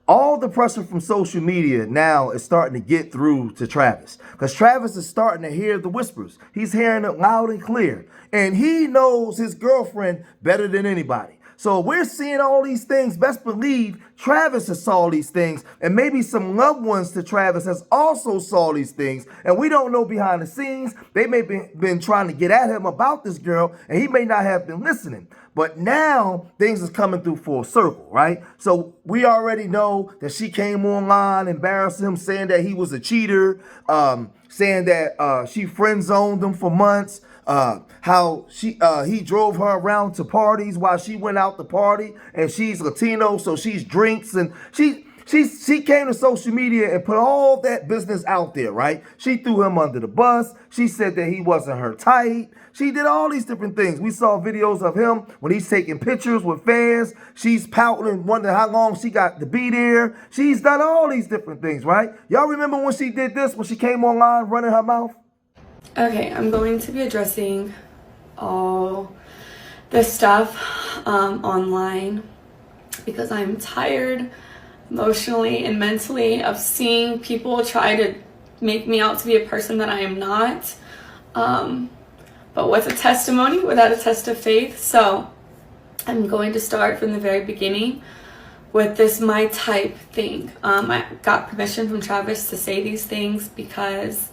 all the pressure from social media now is starting to get through to Travis, because Travis is starting to hear the whispers. He's hearing it loud and clear, and he knows his girlfriend better than anybody. So we're seeing all these things. Best believe Travis has saw these things, and maybe some loved ones to Travis has also saw these things, and we don't know behind the scenes. They may be been trying to get at him about this girl, and he may not have been listening. But now things is coming through full circle, right? So we already know that she came online, embarrassing him, saying that he was a cheater, saying that she friend zoned him for months. How he drove her around to parties while she went out to party, and she's Latino, so she's drinks, and she came to social media and put all that business out there, right? She threw him under the bus. She said that he wasn't her type. She did all these different things. We saw videos of him when he's taking pictures with fans. She's pouting and wondering how long she got to be there. She's done all these different things, right? Y'all remember when she did this, when she came online running her mouth? Okay, I'm going to be addressing all this stuff online because I'm tired emotionally and mentally of seeing people try to make me out to be a person that I am not, but with a testimony without a test of faith. So I'm going to start from the very beginning with this my type thing. I got permission from Travis to say these things because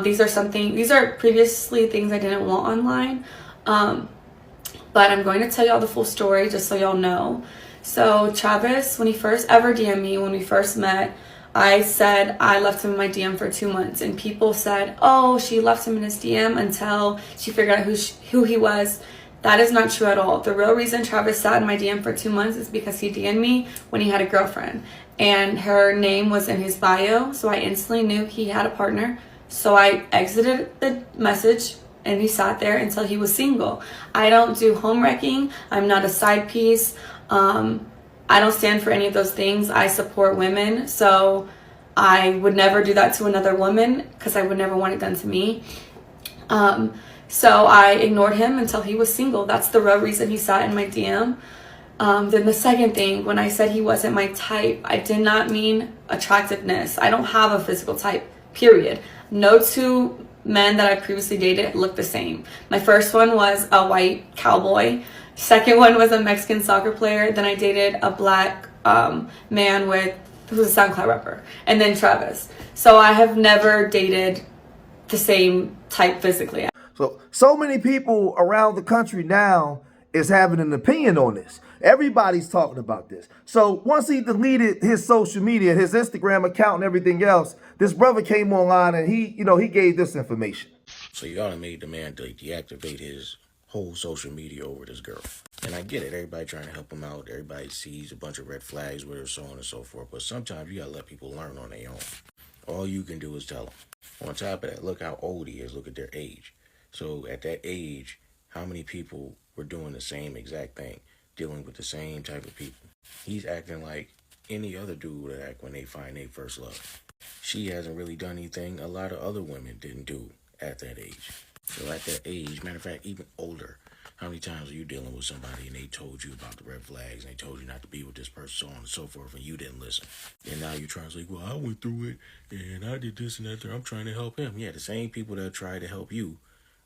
these are previously things I didn't want online, but I'm going to tell y'all the full story just so y'all know. So Travis, when he first ever DM'd me, when we first met, I said I left him in my DM for 2 months, and people said, oh, she left him in his DM until she figured out who he was. That is not true at all. The real reason Travis sat in my DM for 2 months is because he DM'd me when he had a girlfriend, and her name was in his bio, so I instantly knew he had a partner. So I exited the message, and he sat there until he was single. I don't do home wrecking. I'm not a side piece. I don't stand for any of those things. I support women, so I would never do that to another woman because I would never want it done to me. So I ignored him until he was single. That's the real reason he sat in my DM. Then the second thing, when I said he wasn't my type, I did not mean attractiveness. I don't have a physical type, period. No two men that I previously dated looked the same. My first one was a white cowboy. Second one was a Mexican soccer player. Then I dated a black man who's a SoundCloud rapper. And then Travis. So I have never dated the same type physically. So many people around the country now is having an opinion on this. Everybody's talking about this. So once he deleted his social media, his Instagram account and everything else, this brother came online and he gave this information. So you gotta made the man to deactivate his whole social media over this girl. And I get it, everybody trying to help him out. Everybody sees a bunch of red flags with her, so on and so forth. But sometimes you gotta let people learn on their own. All you can do is tell them. On top of that, look how old he is. Look at their age. So at that age, how many people were doing the same exact thing, dealing with the same type of people? He's acting like any other dude would act when they find their first love. She hasn't really done anything a lot of other women didn't do at that age. So at that age, matter of fact, even older, how many times are you dealing with somebody and they told you about the red flags and they told you not to be with this person, so on and so forth, and you didn't listen? And now you're trying to say, well, I went through it and I did this and that. I'm trying to help him. Yeah, the same people that try to help you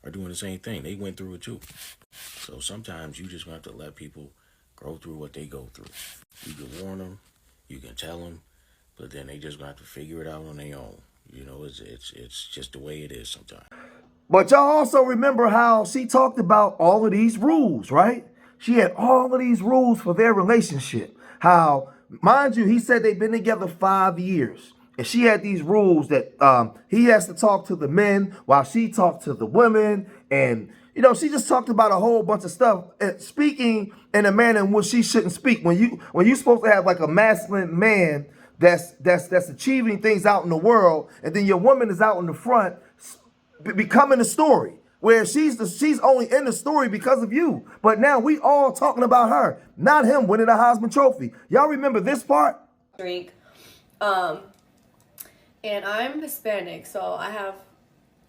are doing the same thing. They went through it too. So sometimes you just have to let people go through what they go through. You can warn them, you can tell them, but then they just have to figure it out on their own. You know, it's just the way it is sometimes. But y'all also remember how she talked about all of these rules, right? She had all of these rules for their relationship. How, mind you, he said they've been together 5 years. And she had these rules that he has to talk to the men while she talked to the women. And, she just talked about a whole bunch of stuff, speaking in a manner in which she shouldn't speak. When you're supposed to have like a masculine man that's achieving things out in the world, and then your woman is out in the front becoming the story, where she's only in the story because of you. But now we all talking about her, not him winning a Heisman Trophy. Y'all remember this part? Drink. And I'm Hispanic, so I have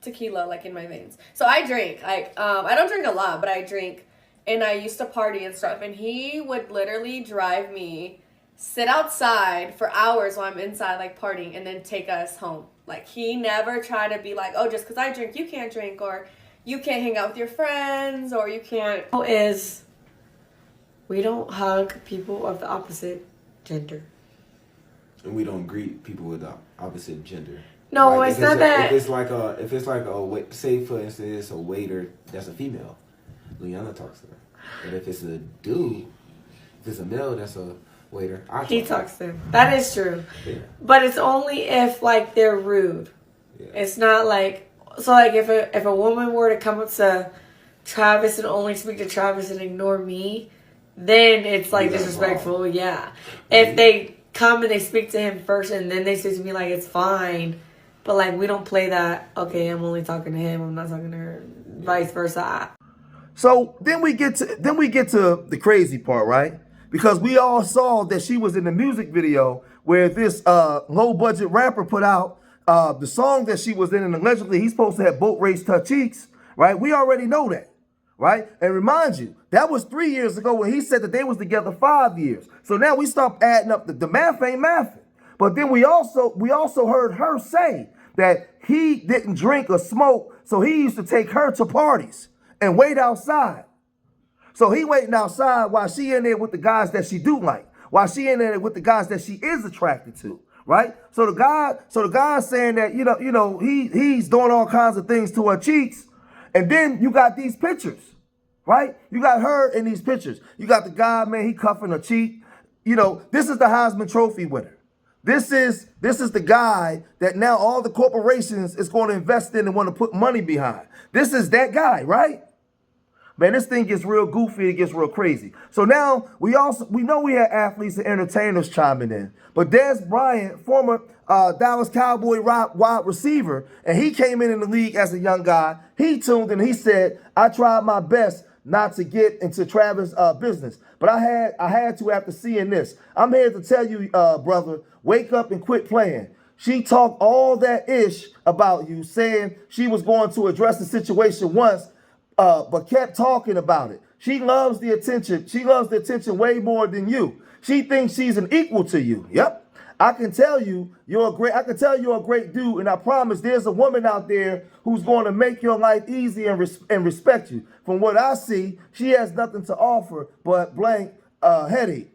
tequila like in my veins. So I drink. I don't drink a lot, but I drink. And I used to party and stuff. And he would literally drive me sit outside for hours while I'm inside, like, partying, and then take us home. Like, he never tried to be like, oh, just because I drink, you can't drink, or you can't hang out with your friends, or you can't. Is we don't hug people of the opposite gender. And we don't greet people with the opposite gender. No, like it's not that. If it's like a say for instance, it's a waiter that's a female, Liana talks to her. But if it's a dude, if it's a male that's a waiter, He talks to him. That is true. Yeah. But it's only if, like, they're rude. Yeah. It's not like, so, like, if a woman were to come up to Travis and only speak to Travis and ignore me, then it's, like, disrespectful. Wrong. Yeah. If they come and they speak to him first and then they say to me, like, it's fine, but, like, we don't play that, okay, I'm only talking to him, I'm not talking to her, vice versa. So then we get to the crazy part, right? Because we all saw that she was in the music video where this low budget rapper put out the song that she was in, and allegedly he's supposed to have boat race her cheeks, right? We already know that, right? And remind you, that was 3 years ago when he said that they was together 5 years. So now we stop adding up the math ain't mathing. But then we also heard her say that he didn't drink or smoke, so he used to take her to parties and wait outside. So he waiting outside while she in there with the guys that she do like, while she in there with the guys that she is attracted to, right? So the guy saying that he's doing all kinds of things to her cheeks, and then you got these pictures, right? You got her in these pictures. You got the guy, man, he cuffing her cheek. This is the Heisman Trophy winner. This is the guy that now all the corporations is going to invest in and want to put money behind. This is that guy, right? Man, this thing gets real goofy. It gets real crazy. So now we know we had athletes and entertainers chiming in. But Dez Bryant, former Dallas Cowboy wide receiver, and he came in the league as a young guy. He tuned in and he said, I tried my best not to get into Travis' business. But I had to after seeing this. I'm here to tell you, brother, wake up and quit playing. She talked all that ish about you, saying she was going to address the situation once, but kept talking about it. She loves the attention. She loves the attention way more than you. She thinks she's an equal to you. Yep. I can tell you're a great dude, and I promise there's a woman out there who's going to make your life easy and respect you. From what I see, she has nothing to offer but blank headache.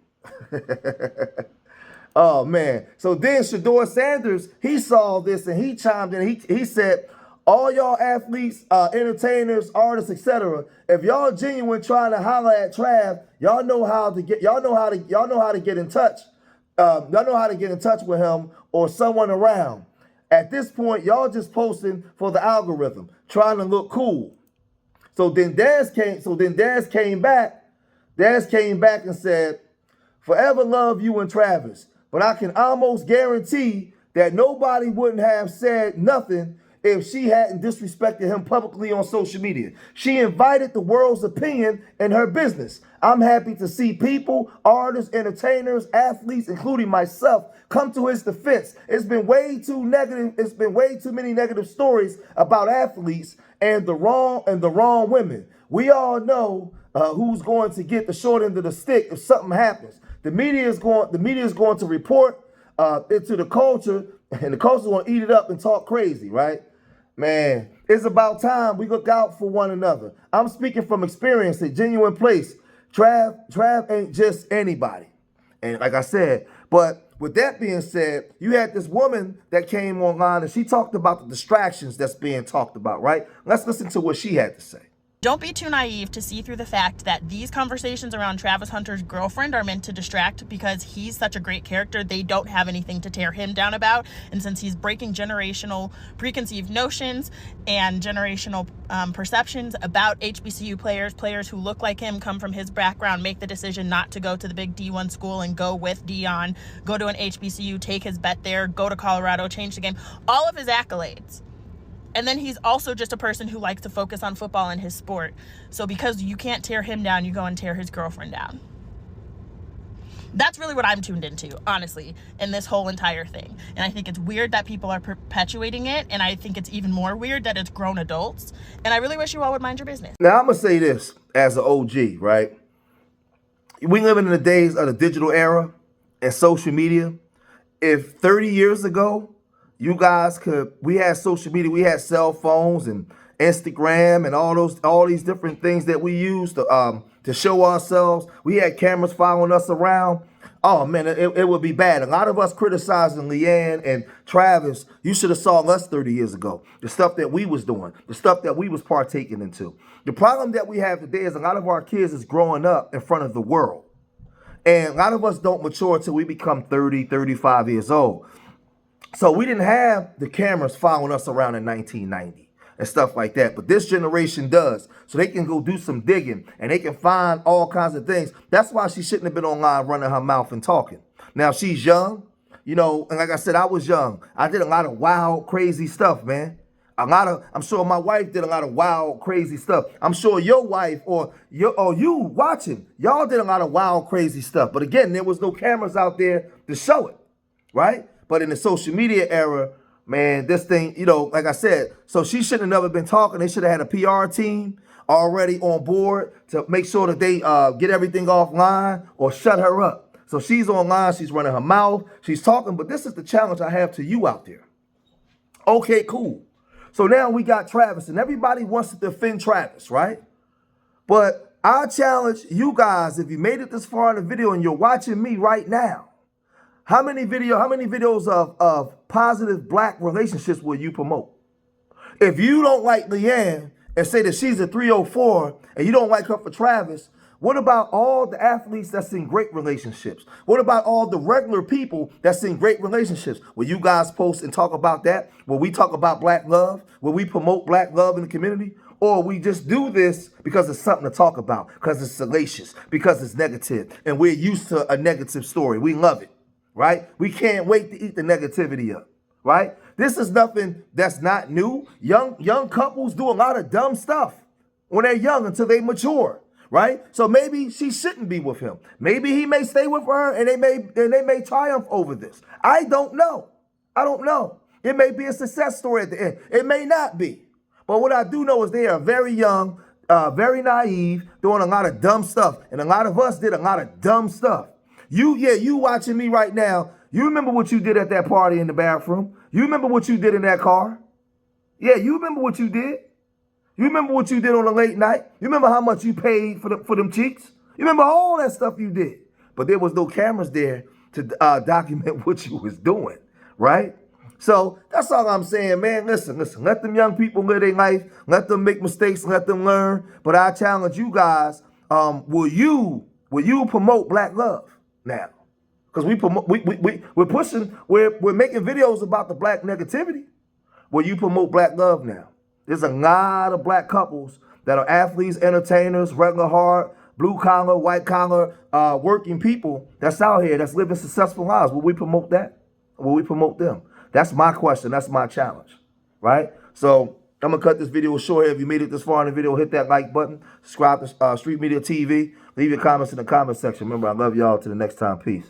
Oh, man. So then Shador Sanders, he saw this and he chimed in. He said, all y'all athletes, entertainers, artists, etc. If y'all genuine trying to holler at Trav, y'all know how to get in touch. Y'all know how to get in touch with him or someone around. At this point, y'all just posting for the algorithm, trying to look cool. So then Dez came back. Dez came back and said, forever love you and Travis, but I can almost guarantee that nobody wouldn't have said nothing if she hadn't disrespected him publicly on social media. She invited the world's opinion in her business. I'm happy to see people, artists, entertainers, athletes, including myself, come to his defense. It's been way too many negative stories about athletes and the wrong women. We all know who's going to get the short end of the stick if something happens. The media is going to report it to the culture, and the culture is going to eat it up and talk crazy, right? Man, it's about time we look out for one another. I'm speaking from experience, a genuine place. Trav ain't just anybody. And like I said, but with that being said, you had this woman that came online and she talked about the distractions that's being talked about, right? Let's listen to what she had to say. Don't be too naive to see through the fact that these conversations around Travis Hunter's girlfriend are meant to distract because he's such a great character. They don't have anything to tear him down about. And since he's breaking generational preconceived notions and generational perceptions about HBCU players who look like him, come from his background, make the decision not to go to the big D1 school and go with Dion, go to an HBCU, take his bet there, go to Colorado, change the game, all of his accolades. And then he's also just a person who likes to focus on football and his sport. So because you can't tear him down, you go and tear his girlfriend down. That's really what I'm tuned into, honestly, in this whole entire thing. And I think it's weird that people are perpetuating it. And I think it's even more weird that it's grown adults. And I really wish you all would mind your business. Now, I'm going to say this as an OG, right? We living in the days of the digital era. and social media, if 30 years ago, we had social media, we had cell phones and Instagram and all these different things that we use to show ourselves. We had cameras following us around. Oh man, it would be bad. A lot of us criticizing Leanne and Travis. You should have saw us 30 years ago. The stuff that we was doing, the stuff that we was partaking into. The problem that we have today is a lot of our kids is growing up in front of the world. And a lot of us don't mature until we become 30, 35 years old. So we didn't have the cameras following us around in 1990 and stuff like that. But this generation does. So they can go do some digging and they can find all kinds of things. That's why she shouldn't have been online running her mouth and talking. Now she's young, and like I said, I was young. I did a lot of wild, crazy stuff, man. I'm sure my wife did a lot of wild, crazy stuff. I'm sure your wife or you watching, y'all did a lot of wild, crazy stuff. But again, there was no cameras out there to show it, right? But in the social media era, man, this thing, like I said, so she shouldn't have never been talking. They should have had a PR team already on board to make sure that they get everything offline or shut her up. So she's online, she's running her mouth, she's talking, but this is the challenge I have to you out there. Okay, cool. So now we got Travis, and everybody wants to defend Travis, right? But I challenge you guys, if you made it this far in the video and you're watching me right now, how many videos of positive black relationships will you promote? If you don't like Leanne and say that she's a 304 and you don't like her for Travis, what about all the athletes that's in great relationships? What about all the regular people that's in great relationships? Will you guys post and talk about that? Will we talk about black love? Will we promote black love in the community? Or we just do this because it's something to talk about, because it's salacious, because it's negative, and we're used to a negative story. We love it, right? We can't wait to eat the negativity up, right? This is nothing that's not new. Young couples do a lot of dumb stuff when they're young until they mature. Right? So maybe she shouldn't be with him. Maybe he may stay with her and they may triumph over this. I don't know. It may be a success story at the end. It may not be. But what I do know is they are very young, very naive, doing a lot of dumb stuff. And a lot of us did a lot of dumb stuff. You watching me right now, you remember what you did at that party in the bathroom? You remember what you did in that car? Yeah, you remember what you did? You remember what you did on a late night? You remember how much you paid for them cheeks? You remember all that stuff you did? But there was no cameras there to document what you was doing, right? So that's all I'm saying, man. Listen. Let them young people live their life. Let them make mistakes. Let them learn. But I challenge you guys, will you promote black love now? Because we're making videos about the black negativity. Will you promote black love now? There's a lot of black couples that are athletes, entertainers, regular hard, blue collar, white collar, working people that's out here that's living successful lives. Will we promote that? Will we promote them? That's my question. That's my challenge, right? So I'm going to cut this video short here. If you made it this far in the video, hit that like button. Subscribe to Street Media TV. Leave your comments in the comment section. Remember, I love y'all. Till the next time. Peace.